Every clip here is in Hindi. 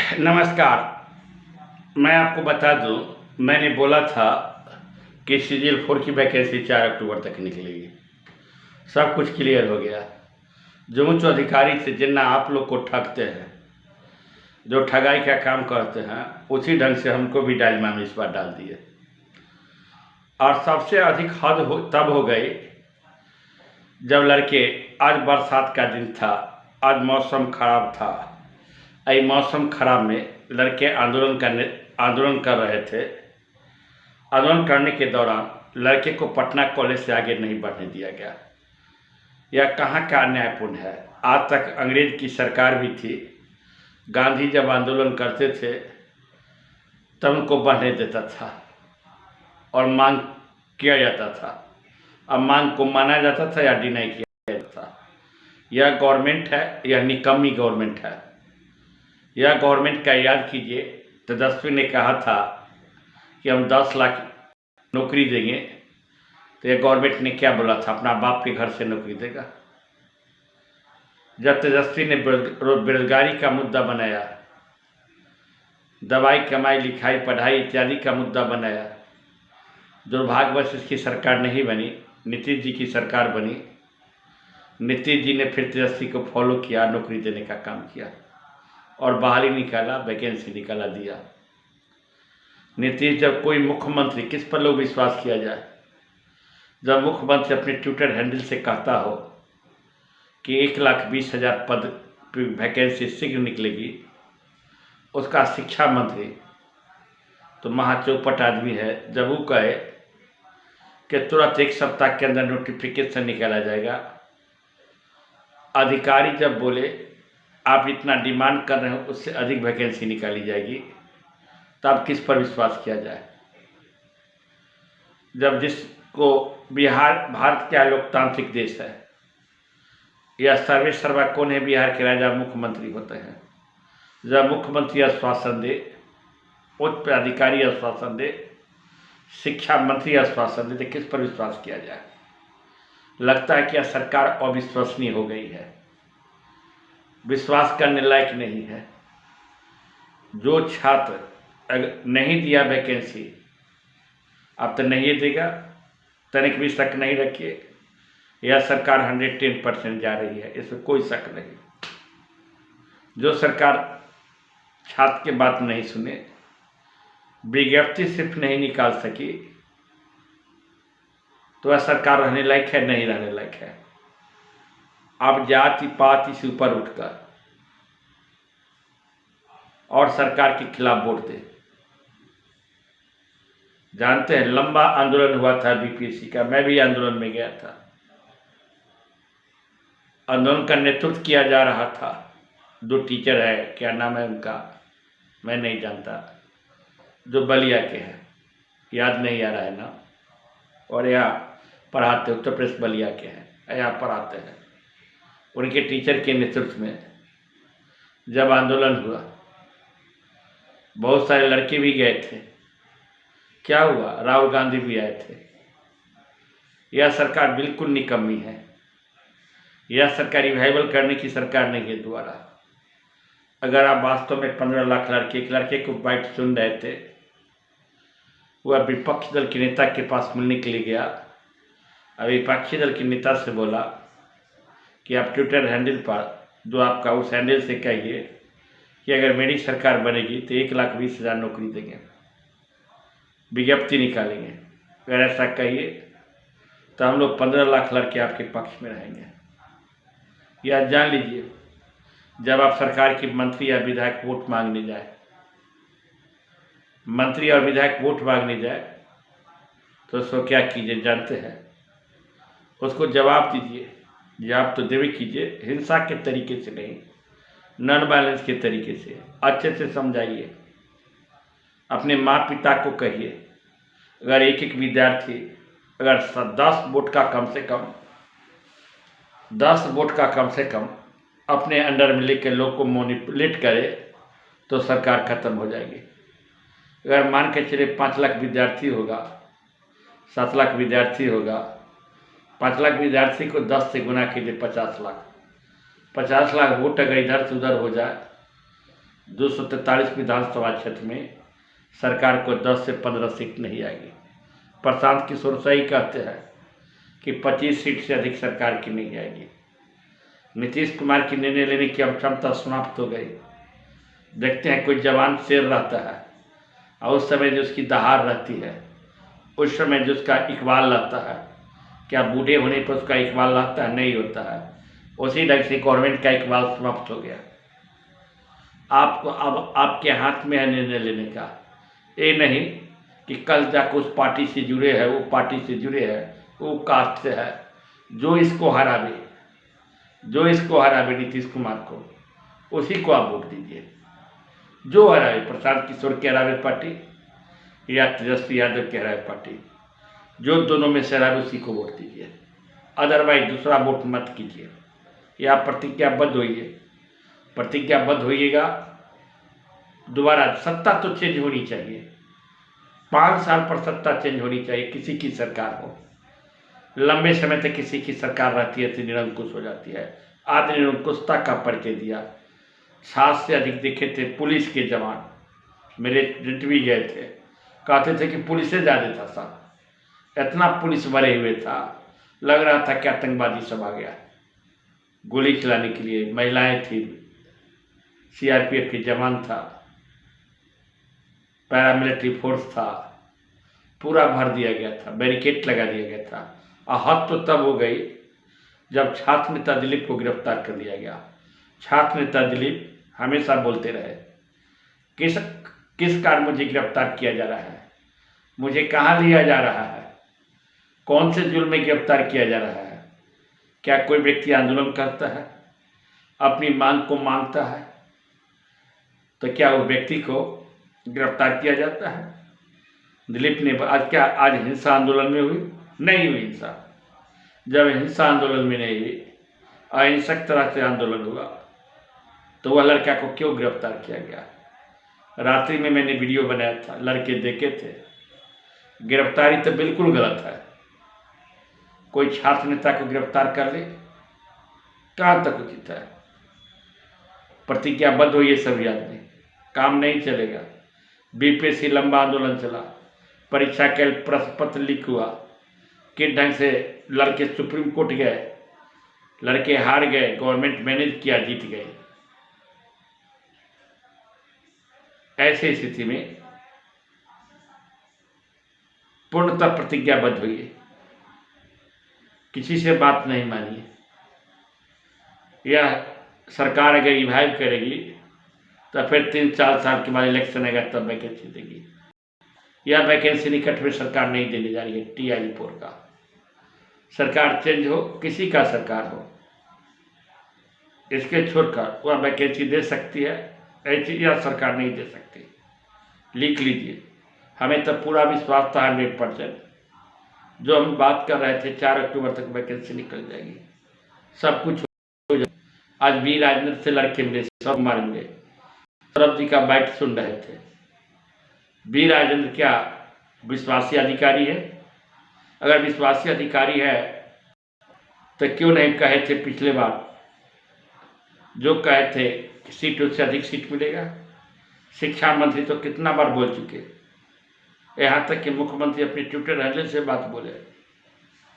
नमस्कार। मैं आपको बता दूं, मैंने बोला था कि CGL-4 की वैकेंसी 4 अक्टूबर तक निकलेगी। सब कुछ क्लियर हो गया। जो उच्च अधिकारी थे जिन्ना आप लोग को ठगते हैं, जो ठगाई का काम करते हैं, उसी ढंग से हमको भी डायलेमा में इस बार डाल दिए। और सबसे अधिक हद तब हो गई जब लड़के, आज बरसात का दिन था, आज मौसम खराब था, आई मौसम खराब में लड़के आंदोलन कर रहे थे। आंदोलन करने के दौरान लड़के को पटना कॉलेज से आगे नहीं बढ़ने दिया गया। यह कहाँ का न्यायपूर्ण है। आज तक अंग्रेज की सरकार भी थी, गांधी जब आंदोलन करते थे तब उनको बढ़ने देता था और मांग किया जाता था। अब मांग को माना जाता था या डिनाई किया जाता था। यह गवर्नमेंट है, यह निकम्मी गवर्नमेंट है। यह गवर्नमेंट का याद कीजिए, तेजस्वी ने कहा था कि हम 10 लाख नौकरी देंगे, तो यह गवर्नमेंट ने क्या बोला था, अपना बाप के घर से नौकरी देगा। जब तेजस्वी ने बेरोजगारी का मुद्दा बनाया, दवाई कमाई लिखाई पढ़ाई इत्यादि का मुद्दा बनाया, दुर्भाग्यवश इसकी सरकार नहीं बनी, नीतीश जी की सरकार बनी। नीतीश जी ने फिर तेजस्वी को फॉलो किया, नौकरी देने का काम किया और बहाली निकाला, वैकेंसी निकाला दिया। नीतीश, जब कोई मुख्यमंत्री, किस पर लोग विश्वास किया जाए, जब मुख्यमंत्री अपने ट्विटर हैंडल से कहता हो कि 1,20,000 पद वैकेंसी शीघ्र निकलेगी, उसका शिक्षा मंत्री तो महाचौपट आदमी है, जब वो कहे कि तुरंत 1 सप्ताह के अंदर नोटिफिकेशन निकाला जाएगा। अधिकारी जब बोले आप इतना डिमांड कर रहे हो, उससे अधिक वैकेंसी निकाली जाएगी, तब किस पर विश्वास किया जाए। जब जिसको बिहार भारत क्या लोकतांत्रिक देश है, यह सर्वे सर्वा कौन है बिहार के राजा मुख्यमंत्री होते हैं। जब मुख्यमंत्री आश्वासन दे, उच्च अधिकारी आश्वासन दे, शिक्षा मंत्री आश्वासन दे, तो किस पर विश्वास किया जाए। लगता है कि यह सरकार अविश्वसनीय हो गई है, विश्वास करने लायक नहीं है। जो छात्र अगर नहीं दिया वैकेंसी, अब तो नहीं देगा, तनिक भी शक नहीं रखिए। यह सरकार 110% जा रही है, इसमें कोई शक नहीं। जो सरकार छात्र के बात नहीं सुने, विज्ञप्ति सिर्फ नहीं निकाल सकी, तो वह सरकार रहने लायक है, नहीं रहने लायक है। अब जाति पाति से ऊपर उठकर और सरकार के खिलाफ वोट दे। जानते हैं, लंबा आंदोलन हुआ था बीपीएससी का, मैं भी आंदोलन में गया था। आंदोलन का नेतृत्व किया जा रहा था, 2 टीचर है, क्या नाम है उनका मैं नहीं जानता, जो बलिया के हैं, याद नहीं आ रहा है ना, और यहाँ पढ़ाते, उत्तर प्रदेश बलिया के हैं, यहाँ पढ़ाते हैं। उनके टीचर के नेतृत्व में जब आंदोलन हुआ, बहुत सारे लड़के भी गए थे। क्या हुआ, राहुल गांधी भी आए थे। यह सरकार बिल्कुल निकम्मी है। यह सरकार रिवाइवल करने की सरकार नहीं है दोबारा। अगर आप वास्तव में 15 लाख लड़के, एक लड़के को बाइट सुन रहे थे, वह विपक्षी दल के नेता के पास मिलने के लिए गया। अब विपक्षी दल के नेता से बोला कि आप ट्विटर हैंडल पर, जो आपका, उस हैंडल से कहिए कि अगर मेरी सरकार बनेगी तो 1,20,000 नौकरी देंगे, विज्ञप्ति निकालेंगे। अगर ऐसा कहिए तो हम लोग 15 लाख लड़के आपके पक्ष में रहेंगे। यह जान लीजिए, जब आप सरकार की मंत्री या विधायक वोट मांगने जाए, मंत्री और विधायक वोट मांगने जाए, तो उसको क्या कीजिए जानते हैं, उसको जवाब दीजिए। जवाब तो देवे कीजिए, हिंसा के तरीके से नहीं, नॉन वायलेंस के तरीके से, अच्छे से समझाइए। अपने माँ पिता को कहिए, अगर एक एक विद्यार्थी अगर 10 वोट का कम से कम 10 वोट का कम से कम अपने अंडर में लेकर लोग को मैनिपुलेट करे, तो सरकार खत्म हो जाएगी। अगर मान के चले 5 लाख विद्यार्थी होगा, 7 लाख विद्यार्थी होगा, 5 लाख विद्यार्थी को 10 से गुना कीजिए, 50 लाख। 50 लाख वोट अगर इधर से उधर हो जाए 243 विधानसभा क्षेत्र में सरकार को 10 से 15 सीट नहीं आएगी। प्रशांत किशोर सही कहते हैं कि 25 सीट से अधिक सरकार की नहीं आएगी। नीतीश कुमार की निर्णय लेने की अब क्षमता समाप्त हो गई। देखते हैं कोई जवान शेर रहता है और उस समय जो उसकी दहाड़ रहती है, उस समय जो उसका इकबाल रहता है, क्या बूढ़े होने पर उसका इकबाल रहता है? नहीं होता है। उसी ढंग से गवर्नमेंट का इकबाल समाप्त हो गया। आपको अब आपके हाथ में है निर्णय लेने का। ये नहीं कि कल जाकर उस पार्टी से जुड़े हैं, वो पार्टी से जुड़े हैं, वो कास्ट से है। जो इसको हरावे नीतीश कुमार को, उसी को आप वोट दीजिए। जो हरावे, प्रशांत किशोर के हरावे पार्टी या तेजस्वी यादव के हरावे पार्टी, जो दोनों में से हरावे उसी को वोट दीजिए। अदरवाइज दूसरा वोट मत कीजिए। या प्रतिज्ञाबद्ध होइए। प्रतिज्ञाबद्ध होइएगा। दोबारा सत्ता तो चेंज होनी चाहिए। 5 साल पर सत्ता चेंज होनी चाहिए, किसी की सरकार हो। लंबे समय तक किसी की सरकार रहती है तो निरंकुश हो जाती है। आज निरंकुशता का परिचय दिया। 7 से अधिक दिखे थे पुलिस के जवान, मेरे एजेंट भी गए थे, कहते थे कि पुलिस से ज़्यादा था साहब। इतना पुलिस भरे हुए था, लग रहा था कि आतंकवादी सब आ गया गोली चलाने के लिए। महिलाएं थी, सीआरपीएफ के जवान था, पैरामिलिट्री फोर्स था, पूरा भर दिया गया था, बैरिकेड लगा दिया गया था। और हद तो तब हो गई जब छात्र नेता दिलीप को गिरफ्तार कर लिया गया। छात्र नेता दिलीप हमेशा बोलते रहे, किस कारण मुझे गिरफ्तार किया जा रहा है, मुझे कहाँ लिया जा रहा है, कौन से जुल्म में गिरफ्तार किया जा रहा है। क्या कोई व्यक्ति आंदोलन करता है, अपनी मांग को मांगता है, तो क्या उस व्यक्ति को गिरफ्तार किया जाता है? दिलीप ने आज हिंसा आंदोलन में हुई? नहीं हुई हिंसा। जब हिंसा आंदोलन में नहीं हुई, अहिंसक तरह से आंदोलन हुआ, तो वह लड़का को क्यों गिरफ्तार किया गया? रात्रि में मैंने वीडियो बनाया था, लड़के देखे थे। गिरफ्तारी तो बिल्कुल गलत है। कोई छात्र नेता को गिरफ्तार कर ले, कहाँ तक उचित है? प्रतिज्ञाबद्ध हो ये सभी आदमी, काम नहीं चलेगा। बीपीएससी लंबा आंदोलन चला, परीक्षा के प्रश्न पत्र लीक हुआ, किस ढंग से लड़के सुप्रीम कोर्ट गए, लड़के हार गए, गवर्नमेंट मैनेज किया, जीत गए। ऐसी स्थिति में पूर्णतः प्रतिज्ञाबद्ध हुई, किसी से बात नहीं मानिए। यह सरकार अगर रिवाइव करेगी तो फिर 3-4 साल के बाद इलेक्शन आएगा, तब वैकेंसी देगी। यह वैकेंसी निकट में सरकार नहीं देने जा रही है। TI-4 का सरकार चेंज हो, किसी का सरकार हो, इसके छोड़कर वह वैकेंसी दे सकती है, ऐसी यह सरकार नहीं दे सकती। लिख लीजिए। हमें तो पूरा विश्वास था 100%। जो हम बात कर रहे थे 4 अक्टूबर तक वैकेंसी निकल जाएगी, सब कुछ हो जाएगा। आज बी राजेंद्र से लड़के मिले, सब मारेंगे। सौरभ जी का बाइट सुन रहे थे। बी राजेंद्र क्या विश्वासी अधिकारी है? अगर विश्वासी अधिकारी है तो क्यों नहीं कहे थे पिछले बार, जो कहे थे कि सीटों से अधिक सीट मिलेगा? शिक्षा मंत्री तो कितना बार बोल चुके, यहाँ तक कि मुख्यमंत्री अपने ट्विटर हैंडल से बात बोले।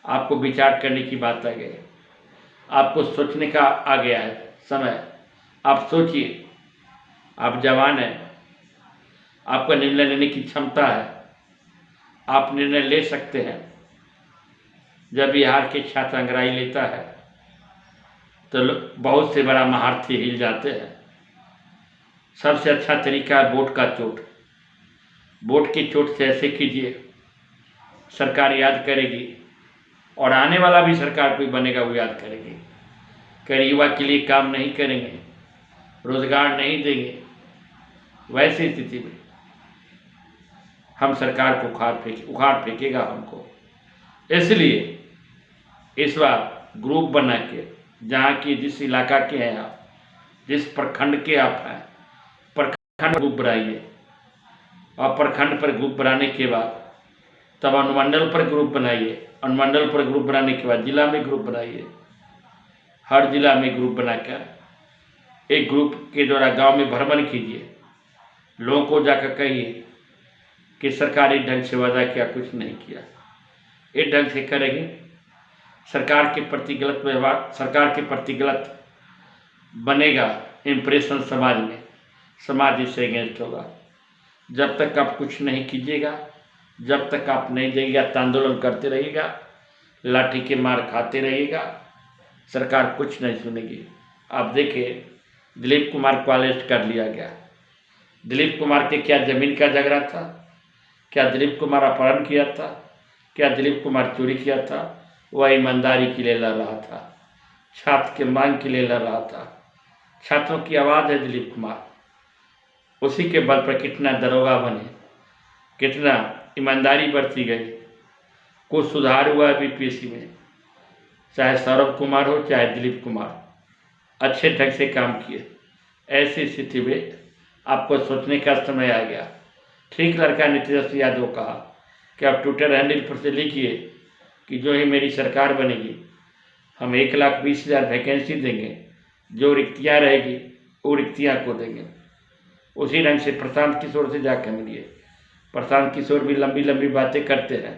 आपको विचार करने की बात आ गई, आपको सोचने का आ गया है समय। आप सोचिए, आप जवान हैं, आपका निर्णय लेने की क्षमता है, आप निर्णय ले सकते हैं। जब बिहार के छात्र अंग्रेजी लेता है तो बहुत से बड़ा महारथी हिल जाते हैं। सबसे अच्छा तरीका है वोट का चोट। वोट की चोट से ऐसे कीजिए, सरकार याद करेगी, और आने वाला भी सरकार कोई बनेगा वो याद करेगी। कई युवा के लिए काम नहीं करेंगे, रोजगार नहीं देंगे, वैसी स्थिति में हम सरकार को उखाड़ फेंकेगा हमको। इसलिए इस बार ग्रुप बना के, जहाँ की जिस इलाका के हैं आप, जिस प्रखंड के आप हैं, प्रखंड ग्रुप बनाइए, और प्रखंड पर ग्रुप बनाने के बाद तब अनुमंडल पर ग्रुप बनाइए, अनुमंडल पर ग्रुप बनाने के बाद जिला में ग्रुप बनाइए। हर जिला में ग्रुप बनाकर एक ग्रुप के द्वारा गांव में भ्रमण कीजिए, लोगों को जाकर कहिए कि सरकार इस ढंग से वादा किया, कुछ नहीं किया। इस ढंग से करेंगे सरकार के प्रति गलत व्यवहार, सरकार के प्रति गलत बनेगा इम्प्रेशन समाज में, समाज इससे अगेंस्ट होगा। जब तक आप कुछ नहीं कीजिएगा, जब तक आप नहीं जाइएगा, आंदोलन करते रहिएगा, लाठी के मार खाते रहिएगा, सरकार कुछ नहीं सुनेगी। आप देखिए दिलीप कुमार को अरेस्ट कर लिया गया। दिलीप कुमार के क्या जमीन का झगड़ा था? क्या दिलीप कुमार अपहरण किया था? क्या दिलीप कुमार चोरी किया था? वह ईमानदारी के लिए लड़ रहा था, छात्र के मांग के लिए लड़ रहा था। छात्रों की आवाज़ है दिलीप कुमार। उसी के बल पर कितना दरोगा बने, कितना ईमानदारी बरती गई, कुछ सुधार हुआ है बीपीएससी में। चाहे सौरभ कुमार हो चाहे दिलीप कुमार, अच्छे ढंग से काम किए। ऐसी स्थिति में आपको सोचने का समय आ गया। ठीक लड़का नीतीश यादव कहा कि आप ट्विटर हैंडल पर से लिखिए कि जो ही मेरी सरकार बनेगी हम 1,20,000 वैकेंसी देंगे, जो रिक्तियाँ रहेगी वो रिक्तियाँ को देंगे। उसी ढंग से प्रशांत किशोर से जाकर मिलिए। प्रशांत किशोर भी लंबी लंबी बातें करते हैं,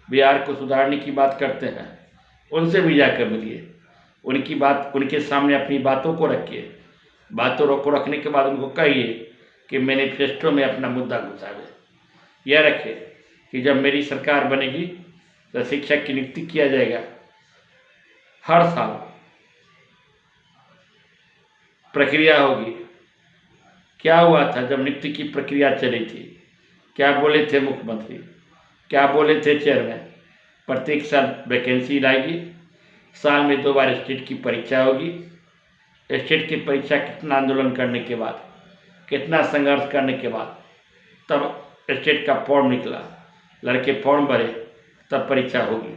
बिहार को सुधारने की बात करते हैं, उनसे भी जाकर मिलिए। उनकी बात, उनके सामने अपनी बातों को रखिए। बातों को रखने के बाद उनको कहिए कि मैनिफेस्टो में अपना मुद्दा घुसावे। यह रखे कि जब मेरी सरकार बनेगी तो शिक्षक की नियुक्ति किया जाएगा। हर साल प्रक्रिया होगी। क्या हुआ था जब नियुक्ति की प्रक्रिया चली थी? क्या बोले थे मुख्यमंत्री? क्या बोले थे चेयरमैन? प्रत्येक साल वैकेंसी लाएगी, साल में 2 बार स्टेट की परीक्षा होगी। स्टेट की परीक्षा कितना आंदोलन करने के बाद, कितना संघर्ष करने के बाद तब स्टेट का फॉर्म निकला, लड़के फॉर्म भरे, तब परीक्षा होगी।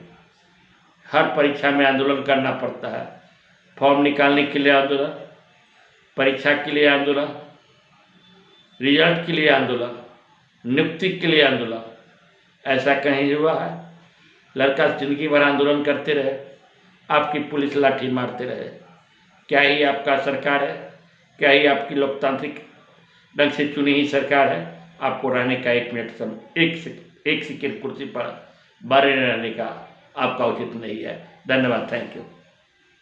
हर परीक्षा में आंदोलन करना पड़ता है। फॉर्म निकालने के लिए आंदोलन, परीक्षा के लिए आंदोलन, रिजल्ट के लिए आंदोलन, नियुक्ति के लिए आंदोलन। ऐसा कहीं हुआ है? लड़का जिंदगी भर आंदोलन करते रहे, आपकी पुलिस लाठी मारते रहे। क्या ही आपका सरकार है? क्या ही आपकी लोकतांत्रिक ढंग से चुनी ही सरकार है? आपको रहने का 1 मिनट समय, एक सेकेंड कुर्सी पर बने रहने का आपका उचित नहीं है। धन्यवाद, थैंक यू।